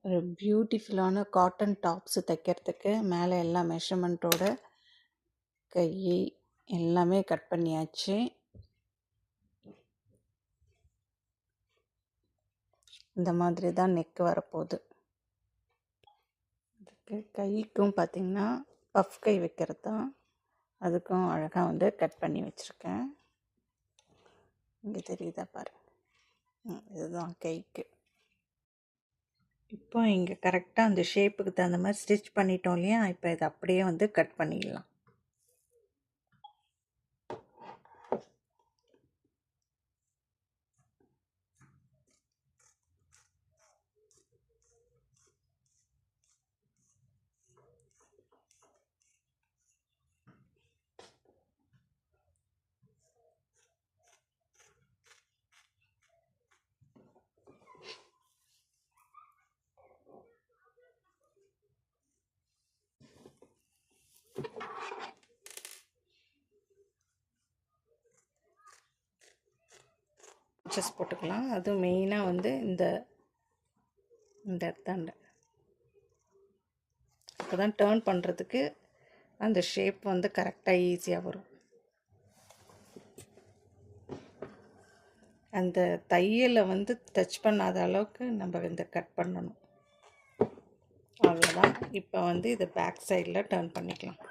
ஒரு பியூட்டிஃபுல்லான cotton tops தைக்கிறதுக்கு மேலே எல்லா மெஷர்மெண்ட்டோட கை எல்லாமே கட் பண்ணியாச்சு. இந்த மாதிரி தான் நெக் வரப்போகுது. இதுக்கு கைக்கும் பார்த்திங்கன்னா பஃப் கை வைக்கிறது தான். அதுக்கும் அழகாக வந்து கட் பண்ணி வச்சுருக்கேன். இங்கே தெரியுதா பாருங்கள். இதுதான் கைக்கு. இப்போ இங்கே கரெக்டாக அந்த ஷேப்புக்கு தகுந்த மாதிரி ஸ்டிச் பண்ணிட்டோம் இல்லையா? இப்போ இதை அப்படியே வந்து கட் பண்ணிடலாம். ஸ்டிச்சஸ் போட்டுக்கலாம். அதுவும் மெயினாக வந்து இந்த இடத்தாண்ட அப்போ தான் டேர்ன் பண்ணுறதுக்கு அந்த ஷேப் வந்து கரெக்டாக ஈஸியாக வரும். அந்த தையலை வந்து டச் பண்ணாத அளவுக்கு நம்ம இந்த கட் பண்ணணும். அவ்வளோதான். இப்போ வந்து இதை பேக் சைடில் டேர்ன் பண்ணிக்கலாம்.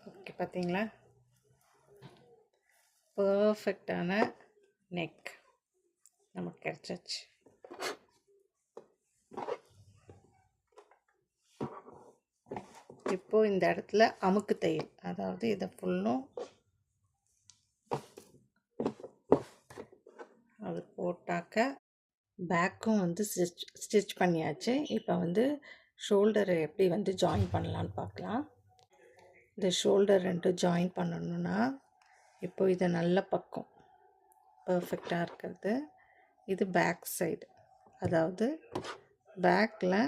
ஓகே, பார்த்தீங்களா? பர்ஃபெக்டான நெக் நமக்கு கிடச்சாச்சு. இப்போது இந்த இடத்துல அமுக்கு தையல், அதாவது இதை ஃபுல்லும் அது போட்டாக்க பேக்கும் வந்து ஸ்டிச் பண்ணியாச்சு. இப்போ வந்து ஷோல்டரை எப்படி வந்து ஜாயின் பண்ணலான்னு பார்க்கலாம். இந்த ஷோல்டர் ரெண்டும் ஜாயின் பண்ணணுன்னா இப்போ இது நல்ல பக்கம் பர்ஃபெக்டாக இருக்கிறது. இது பேக் சைடு, அதாவது பேக்கில்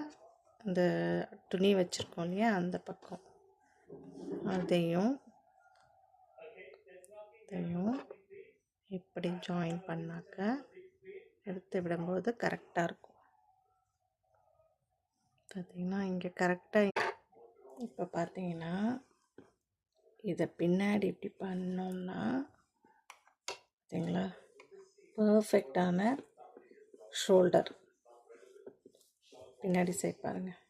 இந்த துணி வச்சுருக்கோம் இல்லையா, அந்த பக்கம். அதையும் இப்படி ஜாயின் பண்ணாக்க எடுத்து விடும்போது கரெக்டாக இருக்கும். பார்த்திங்கன்னா இங்கே கரெக்டாக. இப்போ பார்த்தீங்கன்னா இதை பின்னாடி இப்படி பண்ணோம்னா பார்த்தீங்களா, பர்ஃபெக்டான ஷோல்டர் பின்னாடி சைட் பாருங்கள்.